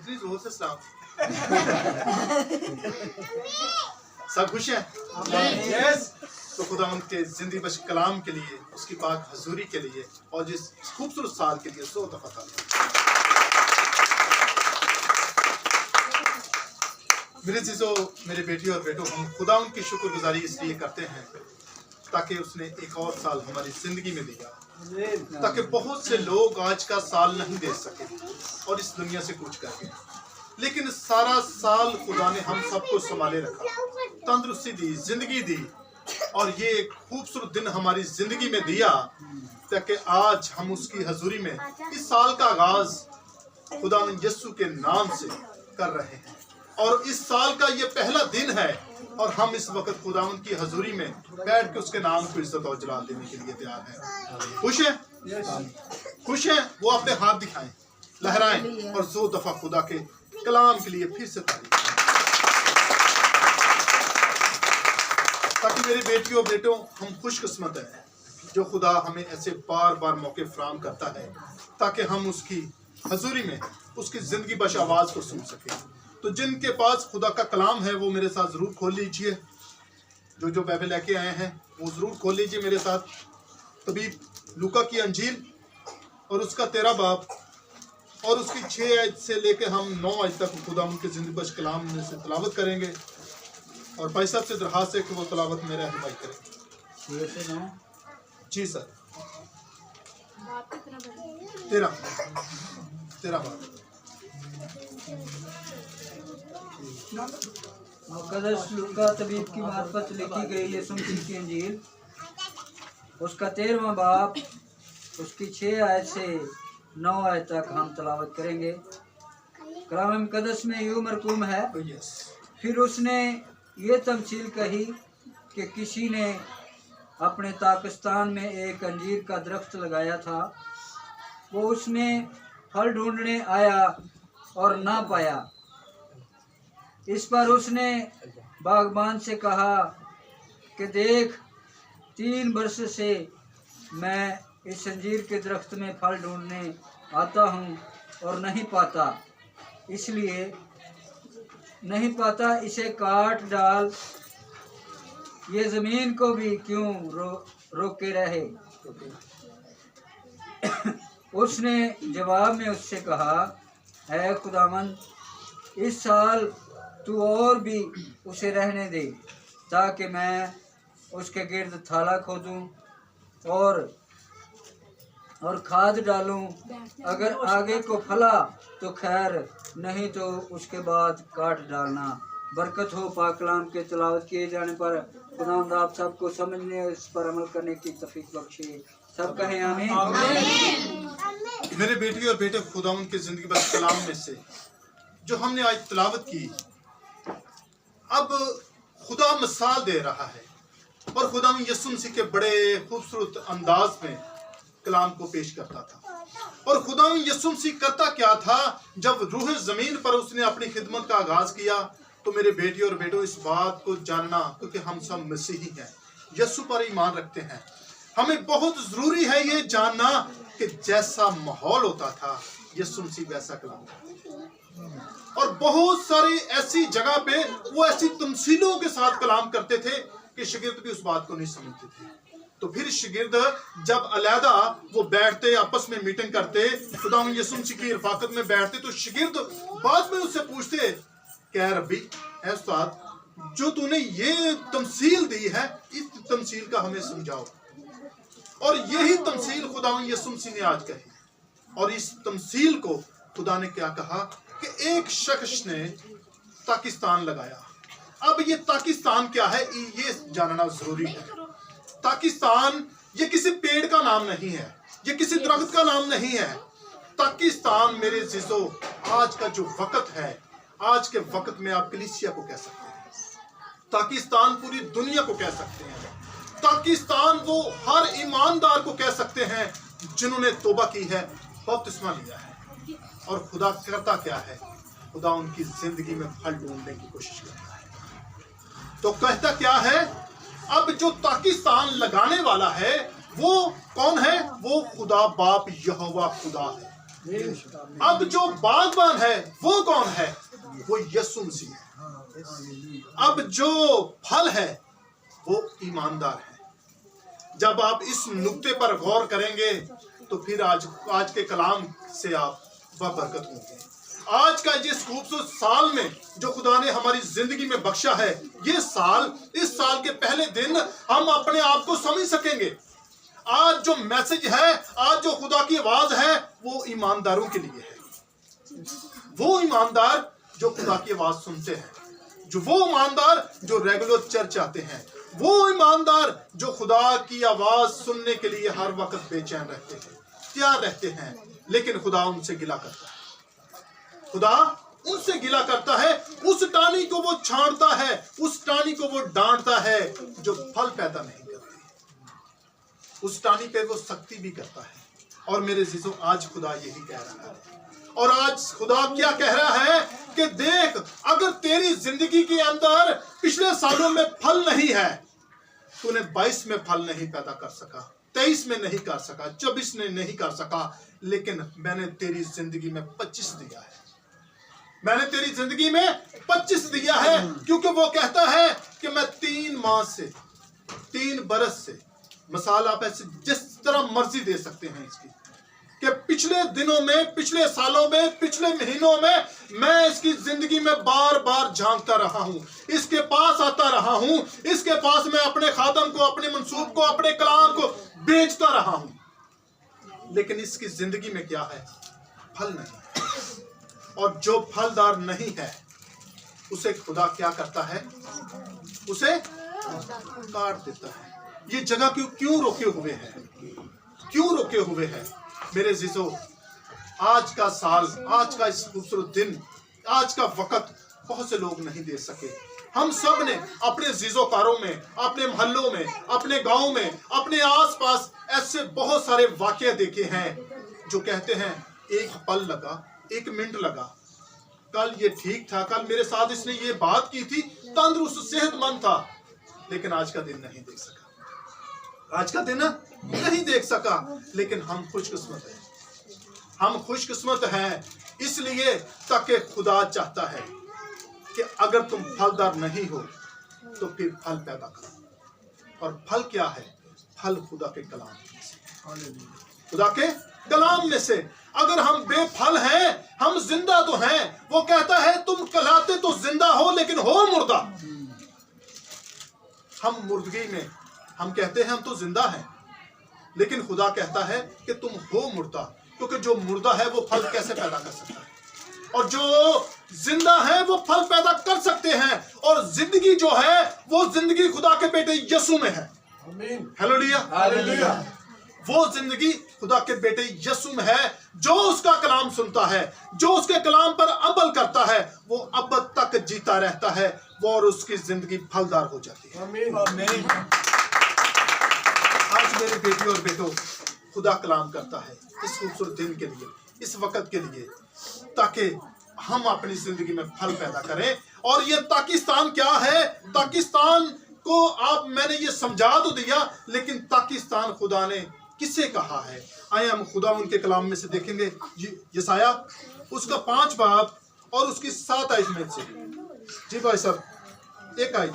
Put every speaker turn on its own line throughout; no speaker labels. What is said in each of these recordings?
इतनी जोर से सलाम। सब खुश हैं? यस। तो खुदावंद के जिंदगी बख्श कलाम के लिए, उसकी पाक हजूरी के लिए और जिस खूबसूरत साल के लिए 100 दफा तालियां। मेरे चीज़ों, मेरे बेटी और बेटों, हम खुदावंद की शुक्रगुजारी इसलिए करते हैं ताकि उसने एक और साल हमारी जिंदगी में दिया, ताकि बहुत से लोग आज का साल नहीं दे सके और इस दुनिया से कूच कर गए, लेकिन सारा साल खुदा ने हम सबको संभाले रखा, तंदुरुस्ती दी, जिंदगी दी और ये एक खूबसूरत दिन हमारी जिंदगी में दिया ताकि आज हम उसकी हजूरी में इस साल का आगाज खुदा यस्सु के नाम से कर रहे हैं। और इस साल का ये पहला दिन है और हम इस वक्त खुदावंद की हजूरी में बैठ के उसके नाम को इज्जत और जलाल देने के लिए तैयार हैं। खुश हैं? खुश हैं? वो अपने हाथ दिखाएं, लहराएं और 100 दफा खुदा के कलाम के लिए फिर से तारीफ करें। ताकि मेरे बेटियों बेटों, हम खुशकिस्मत हैं जो खुदा हमें ऐसे बार बार मौके फराहम करता है ताकि हम उसकी हजूरी में उसकी जिंदगी बश आवाज को सुन सकें। तो जिनके पास खुदा का कलाम है वो मेरे साथ ज़रूर खोल लीजिए, जो बाइबल लेके आए हैं वो ज़रूर खोल लीजिए मेरे साथ। तभी लूका की अंजील और उसका 13 बाब और उसकी 6 आयत से लेकर हम 9 आयत तक खुदा उनके ज़िंदगी बख्श कलाम में से तलावत करेंगे और भाई साहब से दरखास्त है कि वो तलावत में रहनुमाई करें। जी सर। 13 बाब।
मुक़द्दस लूका तबीब की मार्फत लिखी गई यीशु मसीह की अंजील, उसका 13वां बाब, उसकी 6 आयत से 9 आयत तक हम तलावत करेंगे। कलाम मुक़द्दस में यूँ मरकूम है, फिर उसने ये तमसील कही कि किसी ने अपने ताकिस्तान में एक अंजीर का दरख्त लगाया था। वो उसमें फल ढूंढने आया और ना पाया। इस पर उसने बागबान से कहा कि देख, 3 वर्ष से मैं इस अंजीर के दरख्त में फल ढूंढने आता हूँ और नहीं पाता, इसलिए नहीं पाता, इसे काट डाल, ये ज़मीन को भी क्यों रोके रहे। उसने जवाब में उससे कहा, ऐ खुदावंद, इस साल तू और भी उसे रहने दे ताकि मैं उसके गिर्द थाला खोदूं और खाद डालूं। अगर आगे को फला तो खैर, नहीं तो उसके बाद काट डालना। बरकत हो पाक कलाम के तिलावत किए जाने पर। खुदावंद आप सबको समझने और इस पर अमल करने की तौफीक बख्शे। सब कहें आमीन।
मेरे बेटी और बेटे, खुदावंद की जिंदगी बस कलाम में से जो हमने आज तिलावत की, अब खुदा मिसाल दे रहा है और खुदा यीशु मसीह के बड़े खूबसूरत अंदाज में कलाम को पेश करता था। और खुदा यीशु मसीह करता क्या था, जब रूह जमीन पर उसने अपनी खिदमत का आगाज किया, तो मेरे बेटी और बेटों, इस बात को जानना, क्योंकि हम सब मसीही हैं, यीशु पर ईमान रखते हैं, हमें बहुत जरूरी है ये जानना कि जैसा माहौल होता था यीशु मसीह वैसा कलाम। और बहुत सारी ऐसी जगह पे वो ऐसी तमसीलों के साथ कलाम करते थे कि शागिर्द भी उस बात को नहीं समझते थे। तो फिर शागिर्द जब अलहदा वो बैठते, आपस में मीटिंग करते, खुदा यीशु मसीह की रफाकत में बैठते, तो शागिर्द बाद में उससे पूछते, क्या रब्बी, ऐ उस्ताद, जो तूने ये तमसील दी है, इस तमसील का हमें समझाओ। और यही तमसील खुदा यीशु मसीह ने आज कही। और इस तमसील को खुदा ने क्या कहा कि एक शख्स ने पाकिस्तान लगाया। अब ये पाकिस्तान क्या है, ये जानना जरूरी है। पाकिस्तान ये किसी पेड़ का नाम नहीं है, ये किसी दरख्त का नाम नहीं है। पाकिस्तान मेरे अज़ीज़ों, आज का जो वक्त है, आज के वक्त में आप कलीसिया को कह सकते हैं, पाकिस्तान पूरी दुनिया को कह सकते हैं, पाकिस्तान वो हर ईमानदार को कह सकते हैं जिन्होंने तौबा की है, बपतिस्मा लिया है। और खुदा करता क्या है, खुदा उनकी जिंदगी में फल ढूंढने की कोशिश करता है। तो कहता क्या है, अब जो पाकिस्तान लगाने वाला है वो कौन है? वो खुदा बाप यहोवा खुदा है। अब जो बागबान है वो कौन है? वो यीशु मसीह है। अब जो फल है वो ईमानदार है। जब आप इस नुक्ते पर गौर करेंगे तो फिर आज के कलाम से आप बरकत होंगे। आज का जिस खूबसूरत साल में जो खुदा ने हमारी जिंदगी में बख्शा है, ये साल, इस साल के पहले दिन हम अपने आप को समझ सकेंगे। आज जो मैसेज है, आज जो खुदा की आवाज है, वो ईमानदारों के लिए है। वो ईमानदार जो खुदा की आवाज सुनते हैं, वो ईमानदार जो रेगुलर चर्च आते हैं, वो ईमानदार जो खुदा की आवाज सुनने के लिए हर वक्त बेचैन रहते हैं, तैयार रहते हैं, लेकिन खुदा उनसे गिला करता है। खुदा उनसे गिला करता है, उस टाहनी को वो छांटता है, उस टाहनी को वो डांटता है जो फल पैदा नहीं करती। उस टाहनी पे वो सख्ती भी करता है। और मेरे जीजों, आज खुदा यही कह रहा है। और आज खुदा क्या कह रहा है कि देख, अगर तेरी जिंदगी के अंदर पिछले सालों में फल नहीं है, तूने 22 में फल नहीं पैदा कर सका, 23 में नहीं कर सका, 24 में नहीं कर सका, लेकिन मैंने तेरी जिंदगी में 25 दिया है। मैंने तेरी जिंदगी में 25 दिया है, क्योंकि वो कहता है कि मैं 3 माह से, 3 बरस से, मिसाल आप ऐसे जिस तरह मर्जी दे सकते हैं इसकी, कि पिछले दिनों में, पिछले सालों में, पिछले महीनों में मैं इसकी जिंदगी में बार बार झांकता रहा हूं, इसके पास आता रहा हूं, इसके पास मैं अपने खादम को, अपने मंसूब को, अपने कलाम को बेचता रहा हूं, लेकिन इसकी जिंदगी में क्या है? फल नहीं। और जो फलदार नहीं है उसे खुदा क्या करता है? उसे काट देता है। ये जगह क्यों रोके हुए है? क्यों रोके हुए है? मेरे जीजो, आज का साल, आज का इस खूबसूरत दिन, आज का वक्त बहुत से लोग नहीं दे सके। हम सब ने अपने जीजोकारों में, अपने मोहल्लों में, अपने गांव में, अपने आसपास ऐसे बहुत सारे वाकये देखे हैं जो कहते हैं एक पल लगा, 1 मिनट लगा, कल ये ठीक था, कल मेरे साथ इसने ये बात की थी, तंदुरुस्त सेहतमंद था, लेकिन आज का दिन नहीं देख सका। आज का दिन नहीं देख सका। लेकिन हम खुशकिस्मत हैं, हम खुशकिस्मत हैं इसलिए ताकि खुदा चाहता है कि अगर तुम फलदार नहीं हो तो फिर फल पैदा करो। और फल क्या है? फल खुदा के कलाम में से, खुदा के कलाम में से। अगर हम बेफल हैं, हम जिंदा तो हैं। वो कहता है तुम कहलाते तो जिंदा हो लेकिन हो मुर्दा। हम मुर्दगी में हम कहते हैं हम तो जिंदा हैं, लेकिन खुदा कहता है कि तुम हो मुर्दा, क्योंकि जो मुर्दा है वो फल कैसे पैदा कर सकता है, और जो जिंदा है वो फल पैदा कर सकते हैं। और जिंदगी जो है वो जिंदगी खुदा के बेटे यीशु में है। हालेलुया। वो जिंदगी खुदा के बेटे यीशु में है। जो उसका कलाम सुनता है, जो उसके कलाम पर अमल करता है, वो अब तक जीता रहता है, वो और उसकी जिंदगी फलदार हो जाती है। आमीन। आज मेरे बेटी और बेटों, खुदा कलाम करता है इस खूबसूरत दिन के लिए, इस वक्त के लिए, ताकि हम अपनी जिंदगी में फल पैदा करें। और ये पाकिस्तान क्या है? पाकिस्तान को आप, मैंने ये समझा तो दिया, लेकिन पाकिस्तान खुदा ने किसे कहा है? आइए हम खुदा उनके कलाम में से देखेंगे। यसाया उसका 5 बाब और उसकी 7 आयत में से। जी भाई साहब, एक आयत।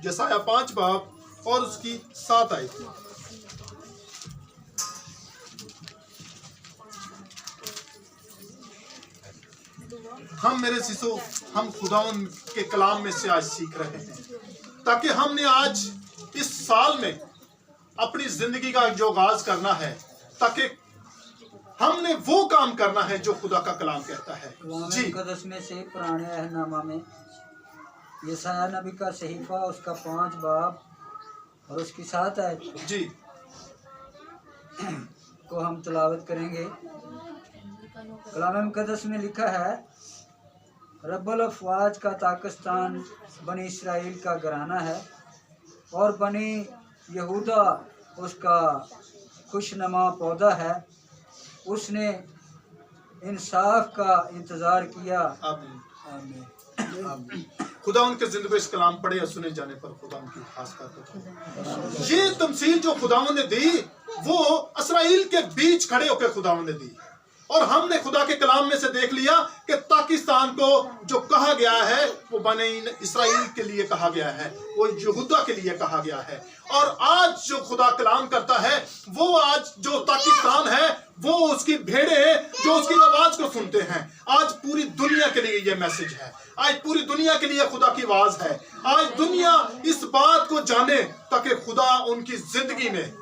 यसाया 5 बाब और उसकी 7 आयत। हम मेरे शिशु, हम खुदावन के कलाम में से आज सीख रहे हैं, ताकि हमने आज इस साल में अपनी जिंदगी का जो आगाज करना है, ताकि हमने वो काम करना है जो खुदा का कलाम कहता है। जी,
मुकद्दस में से पुराने अहदनामा में यसाया नबी का सहीफा, उसका 5 बाब और उसकी 7 आयत
जी
को हम तिलावत करेंगे। कलाम मुकद्दस में लिखा है, रब्बुल अफ़वाज का पाकिस्तान बनी इसराइल का घराना है और बनी यहूदा उसका खुशनुमा पौधा है। उसने इंसाफ का इंतज़ार किया।
आमीन। खुदा उनके जिंदगी इस कलाम पढ़े और सुने जाने पर खुदा उनकी खास बात। ये तमसील जो खुदा ने दी वो इसराइल के बीच खड़े होकर खुदावंद ने दी। और हमने खुदा के कलाम में से देख लिया कि पाकिस्तान को जो कहा गया है वो बने इसराइल के लिए कहा गया है, वो यहूदा के लिए कहा गया है। और आज जो खुदा कलाम करता है वो आज जो पाकिस्तान है वो उसकी भेड़े जो उसकी आवाज को सुनते हैं। आज पूरी दुनिया के लिए ये मैसेज है, आज पूरी दुनिया के लिए खुदा की आवाज है। आज दुनिया इस बात को जाने ताकि खुदा उनकी जिंदगी में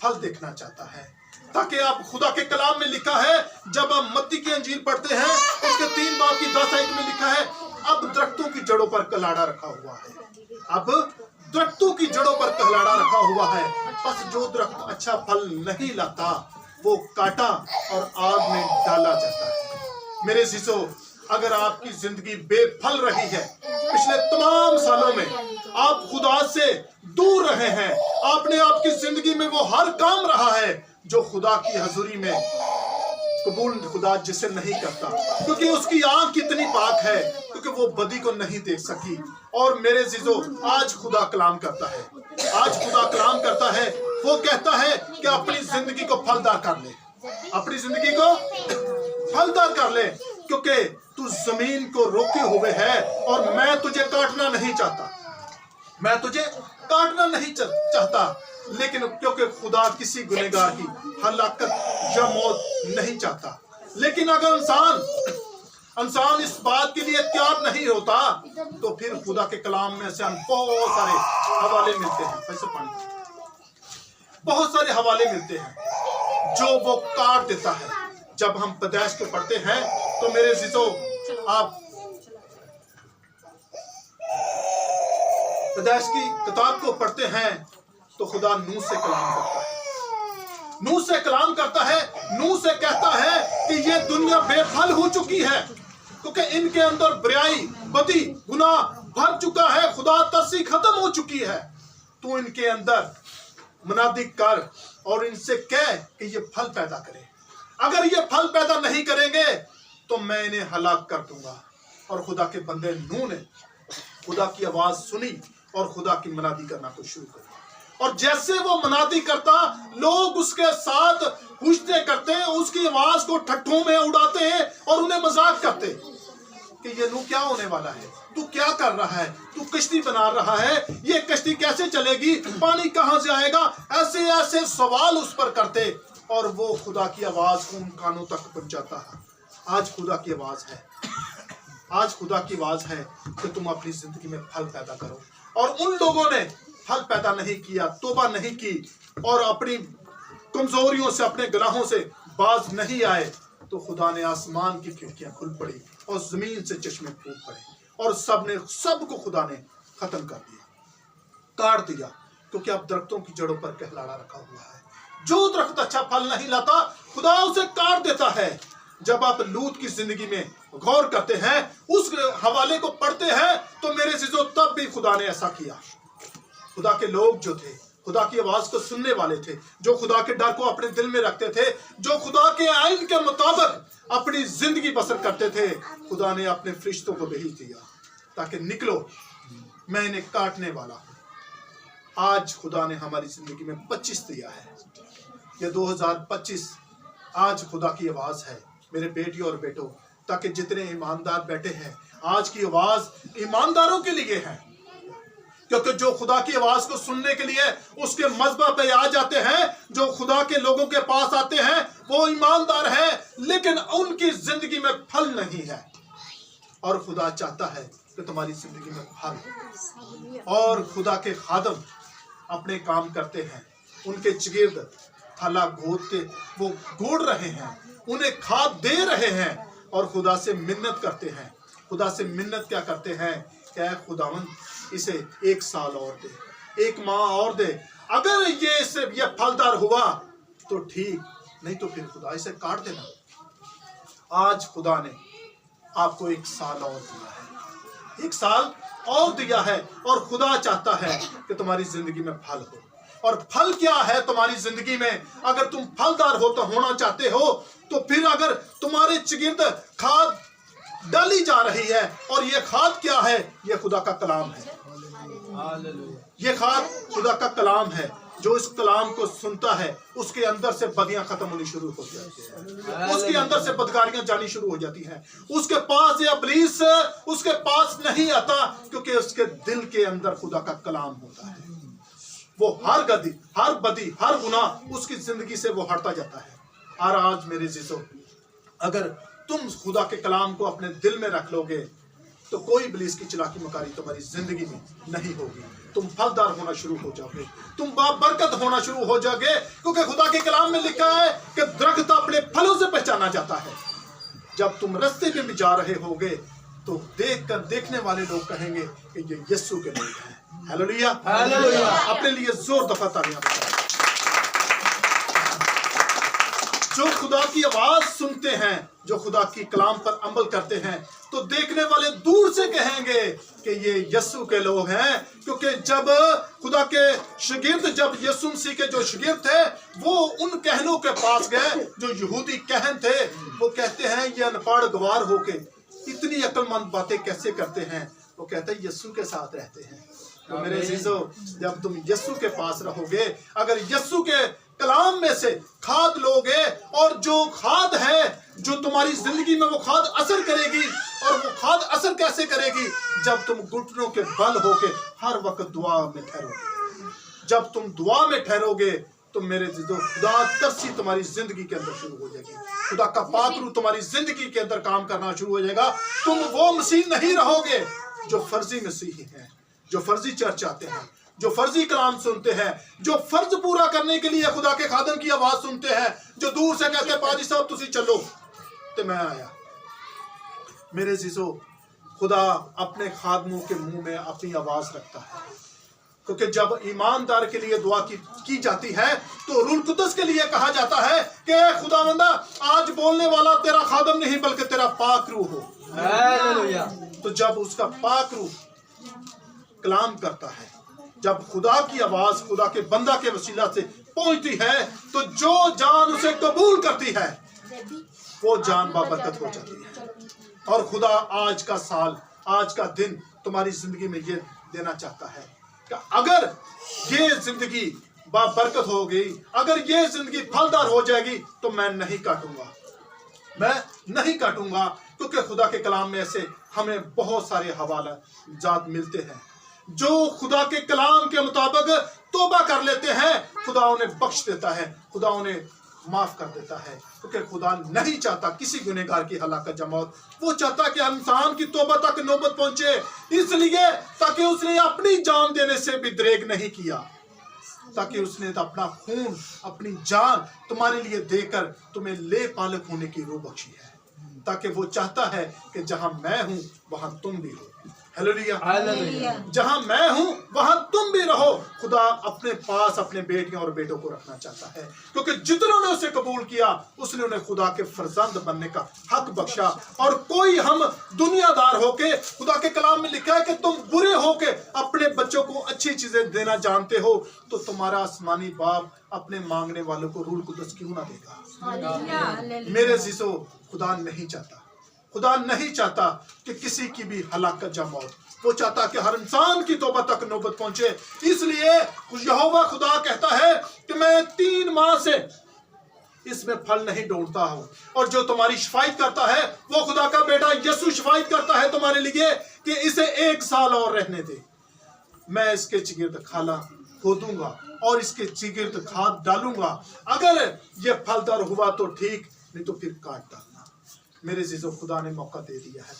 फल देखना चाहता है। ताकि आप खुदा के कलाम में लिखा है, जब हम मत्ती की अंजील पढ़ते हैं उसके 3 बाब की 10 आयत में लिखा है, अब दरख्तों की जड़ों पर कलाड़ा रखा हुआ है। अब दरख्तों की जड़ों पर कलाड़ा रखा हुआ है, बस जो दरख्त अच्छा फल नहीं लाता वो काटा और आग में डाला जाता है। मेरे अज़ीज़ों, अगर आपकी जिंदगी बेफल रही है, पिछले तमाम सालों में आप खुदा से दूर रहे हैं, आपने आपकी जिंदगी में वो हर काम रहा है जो खुदा की हजूरी में कबूल खुदा जिसे नहीं करता, क्योंकि उसकी आंख कितनी पाक है, क्योंकि वो बदी को नहीं देख सकी। और मेरे अज़ीज़ों, आज खुदा कलाम करता है, आज खुदा कलाम करता है, वो कहता है कि अपनी जिंदगी को फलदार कर ले, अपनी जिंदगी को फलदार कर ले, क्योंकि तू जमीन को रोके हुए है और मैं तुझे काटना नहीं चाहता, मैं तुझे काटना नहीं चाहता। लेकिन क्योंकि खुदा किसी गुनहगार की हलाकत या मौत नहीं चाहता। लेकिन अगर इंसान इस बात के लिए तैयार नहीं होता तो फिर खुदा के कलाम में से हम बहुत सारे हवाले मिलते हैं, ऐसे बहुत सारे हवाले मिलते हैं जो वो काट देता है। जब हम पैदाइश को पढ़ते हैं तो मेरे अज़ीज़ों, आप पैदाइश की किताब को पढ़ते हैं तो खुदा नूह से कलाम करता है, नूह से कलाम करता है, नूह से कहता है कि ये दुनिया बेफल हो चुकी है, क्योंकि इनके अंदर बुराई, बदी, गुनाह भर चुका है, खुदा तरसी खत्म हो चुकी है। तू इनके अंदर मुनादी कर और इनसे कह कि ये फल पैदा करें। अगर ये फल पैदा नहीं करेंगे तो मैं इन्हें हलाक कर दूंगा। और खुदा के बंदे नूह ने खुदा की आवाज सुनी और खुदा की मनादी करना को शुरू कर दिया। और जैसे वो मनादी करता, लोग उसके साथ हुजते करते, उसकी आवाज को ठट्ठों में उड़ाते हैं और उन्हें मजाक करते कि ये नूह क्या होने वाला है, तू क्या कर रहा है, तू कश्ती बना रहा है, ये कश्ती कैसे चलेगी, पानी कहां से आएगा, ऐसे ऐसे सवाल उस पर करते। और वो खुदा की आवाज को उन कानों तक पहुंचाता है। आज खुदा की आवाज है, आज खुदा की आवाज है कि तुम अपनी जिंदगी में फल पैदा करो। और उन लोगों ने फल पैदा नहीं किया, तौबा नहीं की और अपनी कमजोरियों से, अपने गुनाहों से बाज नहीं आए, तो खुदा ने आसमान की खिड़कियां खुल पड़ी और जमीन से चश्मे फूट पड़े और सबको खुदा ने खत्म कर दिया, काट दिया। क्योंकि अब दरख्तों की जड़ों पर कहलाड़ा रखा हुआ है। जो दरख्त अच्छा फल नहीं लाता खुदा उसे काट देता है। जब आप लूत की जिंदगी में गौर करते हैं, उस हवाले को पढ़ते हैं, तो मेरे अज़ीज़ों तब भी खुदा ने ऐसा किया। खुदा के लोग जो थे, खुदा की आवाज को सुनने वाले थे, जो खुदा के डर को अपने दिल में रखते थे, जो खुदा के आइन के मुताबिक अपनी जिंदगी बसर करते थे, खुदा ने अपने फरिश्तों को भेज दिया ताकि निकलो, मैं इन्हें काटने वाला हूं। आज खुदा ने हमारी जिंदगी में 25 दिया है, ये 2025 आज खुदा की आवाज है मेरे बेटियों और बेटों, ताकि जितने ईमानदार बैठे हैं, आज की आवाज ईमानदारों के लिए है। क्योंकि जो खुदा की आवाज को सुनने के लिए उसके मज़बा पे आ जाते हैं, जो खुदा के लोगों के पास आते हैं, वो ईमानदार है, लेकिन उनकी जिंदगी में फल नहीं है। और खुदा चाहता है कि तुम्हारी जिंदगी में फल। और खुदा के खादम अपने काम करते हैं, उनके चगिर्द थला गोद के वो गोड़ रहे हैं, उन्हें खाद दे रहे हैं और खुदा से मिन्नत करते हैं। खुदा से मिन्नत क्या करते हैं, क्या खुदावन इसे 1 साल और दे, 1 माह और दे, अगर ये फलदार हुआ तो ठीक, नहीं तो फिर खुदा इसे काट देना। आज खुदा ने आपको 1 साल और दिया है, 1 साल और दिया है, और खुदा चाहता है कि तुम्हारी जिंदगी में फल हो। और फल क्या है तुम्हारी जिंदगी में? अगर तुम फलदार होना चाहते हो, तो फिर अगर तुम्हारे चगिर्द खाद डाली जा रही है, और ये खाद क्या है? ये खुदा का कलाम है, ये खाद खुदा का कलाम है। जो इस कलाम को सुनता है उसके अंदर से बदियां खत्म होनी शुरू हो जाती है, उसके अंदर से बदकारियां जानी शुरू हो जाती हैं। उसके पास या इब्लीस उसके पास नहीं आता, क्योंकि उसके दिल के अंदर खुदा का कलाम होता है। वो हर गदी, हर बदी, हर गुनाह उसकी जिंदगी से वो हटता जाता है। और आज मेरे जीजो, अगर तुम खुदा के कलाम को अपने दिल में रख लोगे तो कोई इब्लीस की चालाकी मकारी तुम्हारी जिंदगी में नहीं होगी। तुम फलदार होना शुरू हो जाओगे, तुम बाबरकत होना शुरू हो जाओगे, क्योंकि खुदा के कलाम में लिखा है कि दरख्त अपने फलों से पहचाना जाता है। जब तुम रास्ते में भी जा रहे होगे तो देखने वाले लोग कहेंगे कि ये यीशु के लोग हैं। Hallelujah, hallelujah. अपने लिए जोर दफा तालियां बजाएं। जो खुदा की आवाज सुनते हैं, जो खुदा की कलाम पर अमल करते हैं, तो देखने वाले दूर से कहेंगे कि ये यीशु के लोग हैं। क्योंकि जब खुदा के शागिर्द, जब यीशु मसीह के जो शागिर्द थे, वो उन कहनों के पास गए जो यहूदी कहन थे, वो कहते हैं ये अनपढ़ गवार होके इतनी अक्लमंद बातें कैसे करते हैं। वो कहते हैं यीशु के साथ रहते हैं। तो मेरे अजीजों, जब तुम यीशु के पास रहोगे, अगर यीशु के कलाम में से खाद लोगे, और जो खाद है जो तुम्हारी जिंदगी में वो खाद असर करेगी, और वो खाद असर कैसे करेगी? जब तुम घुटनों के बल होके हर वक्त दुआ में ठहरोगे। जब तुम दुआ में ठहरोगे तो मेरे जीजो, खुदा तरसी तुम्हारी जिंदगी के अंदर शुरू हो जाएगी। खुदा का पाकरू तुम्हारी जिंदगी के अंदर काम करना शुरू हो जाएगा। तुम वो मसीह नहीं रहोगे जो फर्जी मसीही हैं, जो फर्जी चर्च आते हैं, जो फर्जी कलाम सुनते हैं, जो फर्ज पूरा करने के लिए खुदा के खादम की आवाज सुनते हैं, जो दूर से कहते हैं पाजी साहब तुसी चलो तो मैं आया। मेरे जीजो, खुदा अपने खादमों के मुंह में अपनी आवाज रखता है, क्योंकि जब ईमानदार के लिए दुआ की जाती है तो रूह कुदस के लिए कहा जाता है कि खुदावंदा आज बोलने वाला तेरा खादम नहीं बल्कि तेरा पाक रूह हो। हालेलुया। तो जब उसका पाक रूह कलाम करता है, जब खुदा की आवाज खुदा के बंदा के वसीला से पहुंचती है, तो जो जान उसे कबूल करती है वो जान बाबरकत हो जाती है। और खुदा आज का साल, आज का दिन तुम्हारी जिंदगी में ये देना चाहता है कि अगर ये जिंदगी बाबरकत हो गई, अगर ये जिंदगी फलदार हो जाएगी, तो मैं नहीं काटूंगा, मैं नहीं काटूंगा। क्योंकि खुदा के कलाम में ऐसे हमें बहुत सारे हवाला जात मिलते हैं जो खुदा के कलाम के मुताबिक तौबा कर लेते हैं, खुदा उन्हें बख्श देता है, खुदा उन्हें माफ कर देता है। क्योंकि खुदा नहीं चाहता किसी गुनहगार की हलाकत या मौत, वो चाहता कि इंसान की तौबा तक नौबत पहुंचे, इसलिए ताकि उसने अपनी जान देने से भी दरेग नहीं किया, ताकि उसने अपना खून, अपनी जान तुम्हारे लिए देकर तुम्हें ले पालक होने की रूह बख्शी है। ताकि वो चाहता है कि जहां मैं हूं वहां तुम भी हो। Hallelujah, hallelujah. जहां मैं हूं वहां तुम भी रहो। खुदा अपने पास अपने बेटियों और बेटों को रखना चाहता है, क्योंकि जितनों ने उसे कबूल किया उसने उन्हें खुदा के फरजंद बनने का हक बख्शा। और कोई हम दुनियादार होके, खुदा के कलाम में लिखा है कि तुम बुरे होके अपने बच्चों को अच्छी चीजें देना जानते हो, तो तुम्हारा आसमानी बाप अपने मांगने वालों को रूह कुदस क्यों ना देगा। मेरे जीसो, खुदा नहीं चाहता, खुदा नहीं चाहता कि किसी की भी हलाकत या मौत, वो चाहता कि हर इंसान की तौबा तक नौबत पहुंचे। इसलिए यहोवा खुदा कहता है कि मैं 3 माह से इसमें फल नहीं ढूंढता हूं, और जो तुम्हारी शिफायत करता है वो खुदा का बेटा यीशु शिफायत करता है तुम्हारे लिए कि इसे 1 साल और रहने दे। मैं इसके चिगिर्द खाला खोदूंगा और इसके चिगिर्द खाद डालूंगा, अगर ये फलदार हुआ तो ठीक, नहीं तो फिर काट डालना। मेरे जीजो, खुदा ने मौका दे दिया है,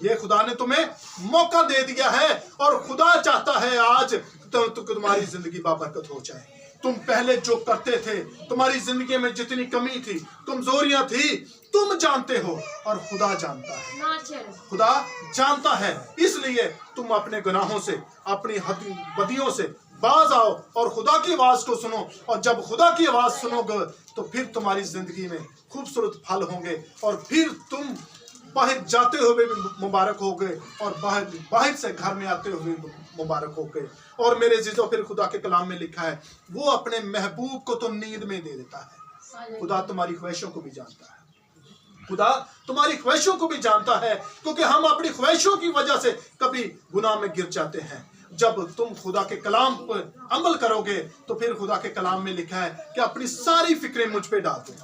ये खुदा ने तुम्हें मौका दे दिया है, और खुदा चाहता है आज तो तुम्हारी जिंदगी बाबरकत हो जाए। तुम पहले जो करते थे, तुम्हारी जिंदगी में जितनी कमी थी, कमजोरियां थी, तुम जानते हो और खुदा जानता है, खुदा जानता है। इसलिए तुम अपने गुनाहों से, अपनी बदियों से बाज आओ और खुदा की आवाज को सुनो। और जब खुदा की आवाज सुनोगे तो फिर तुम्हारी जिंदगी में खूबसूरत फल होंगे, और फिर तुम बाहर जाते हुए भी मुबारक होगे, और बाहर से घर में आते हुए मुबारक होगे। और मेरे जीजो, फिर खुदा के कलाम में लिखा है वो अपने महबूब को तो नींद में दे देता है। खुदा तुम्हारी ख्वाहिशों को भी जानता है, खुदा तुम्हारी ख्वाहिशों को भी जानता है, क्योंकि हम अपनी ख्वाहिशों की वजह से कभी गुनाह में गिर जाते हैं। जब तुम खुदा के कलाम पर अमल करोगे तो फिर खुदा के कलाम में लिखा है कि अपनी सारी फिक्रें मुझ पे डाल दो,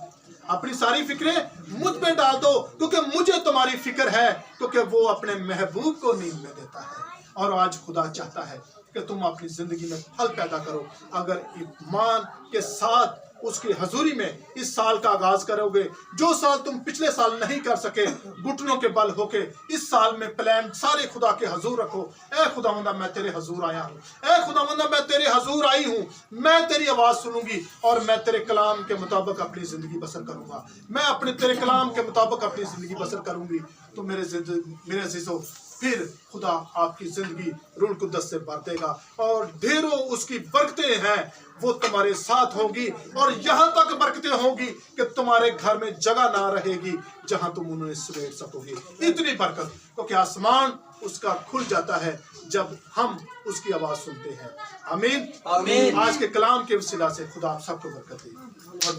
अपनी सारी फिक्रें मुझ पे डाल दो, क्योंकि मुझे तुम्हारी फिक्र है, क्योंकि वो अपने महबूब को नींद में देता है। और आज खुदा चाहता है कि तुम अपनी जिंदगी में फल पैदा करो। अगर ईमान के साथ उसकी हजूरी में इस साल का आगाज करोगे, जो साल तुम पिछले साल नहीं कर सके घुटनों के बल होके, इस साल में प्लान सारे खुदा के हजूर रखो। ए खुदावंदा मैं तेरे हजूर आया हूँ, ए खुदावंदा मैं तेरे हजूर आई हूँ, मैं तेरी आवाज सुनूंगी और मैं तेरे कलाम के मुताबिक अपनी जिंदगी बसर करूंगा, मैं अपने तेरे कलाम के मुताबिक अपनी जिंदगी बसर करूंगी। तो मेरे अजीजों, फिर खुदा आपकी जिंदगी रूह कुद्दस से भर देगा और ढेरों उसकी बरकतें हैं वो तुम्हारे साथ होगी, और यहाँ तक बरकतें होगी कि तुम्हारे घर में जगह ना रहेगी जहाँ तुम उन्हें समेट सकोगे। इतनी बरकत, क्योंकि आसमान उसका खुल जाता है जब हम उसकी आवाज सुनते हैं। आमीन।
आमीन।
आज के कलाम के वसीला से खुदा आप सबको बरकत दे और